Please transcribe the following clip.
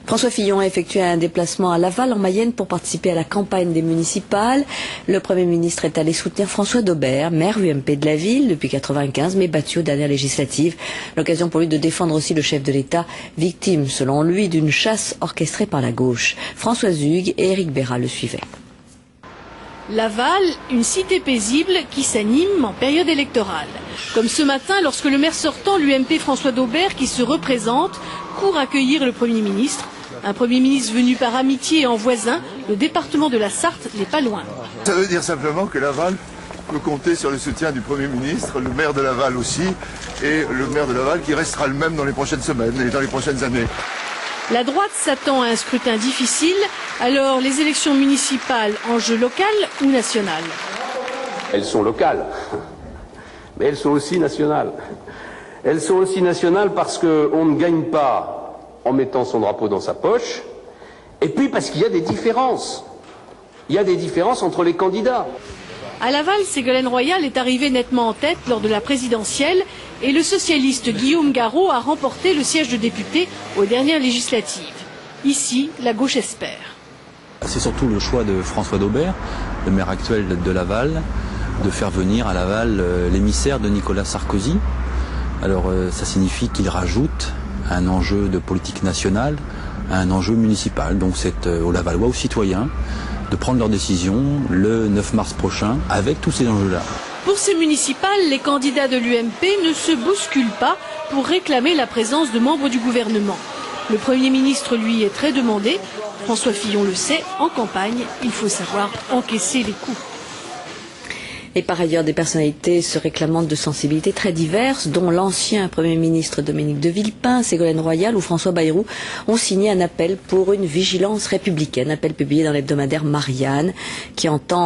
François Fillon a effectué un déplacement à Laval en Mayenne pour participer à la campagne des municipales. Le Premier ministre est allé soutenir François Daubert, maire UMP de la ville depuis 1995, mais battu aux dernières législatives. L'occasion pour lui de défendre aussi le chef de l'État, victime selon lui d'une chasse orchestrée par la gauche. Françoise Hugues et Éric Béra le suivaient. Laval, une cité paisible qui s'anime en période électorale. Comme ce matin, lorsque le maire sortant, l'UMP François Daubert, qui se représente, court accueillir le Premier ministre. Un Premier ministre venu par amitié et en voisin, le département de la Sarthe n'est pas loin. Ça veut dire simplement que Laval peut compter sur le soutien du Premier ministre, le maire de Laval aussi, et le maire de Laval qui restera le même dans les prochaines semaines et dans les prochaines années. La droite s'attend à un scrutin difficile, alors les élections municipales, enjeu local ou national? Elles sont locales, mais elles sont aussi nationales. Elles sont aussi nationales parce qu'on ne gagne pas en mettant son drapeau dans sa poche, et puis parce qu'il y a des différences. Il y a des différences entre les candidats. À Laval, Ségolène Royal est arrivée nettement en tête lors de la présidentielle et le socialiste Guillaume Garot a remporté le siège de député aux dernières législatives. Ici, la gauche espère. C'est surtout le choix de François Daubert, le maire actuel de Laval, de faire venir à Laval l'émissaire de Nicolas Sarkozy. Alors ça signifie qu'il rajoute un enjeu de politique nationale à un enjeu municipal. Donc c'est aux Lavallois, aux citoyens, de prendre leurs décisions le 9 mars prochain avec tous ces enjeux-là. Pour ces municipales, les candidats de l'UMP ne se bousculent pas pour réclamer la présence de membres du gouvernement. Le Premier ministre, lui, est très demandé. François Fillon le sait, en campagne, il faut savoir encaisser les coups. Et par ailleurs, des personnalités se réclamant de sensibilités très diverses, dont l'ancien Premier ministre Dominique de Villepin, Ségolène Royal ou François Bayrou, ont signé un appel pour une vigilance républicaine, appel publié dans l'hebdomadaire Marianne, qui entend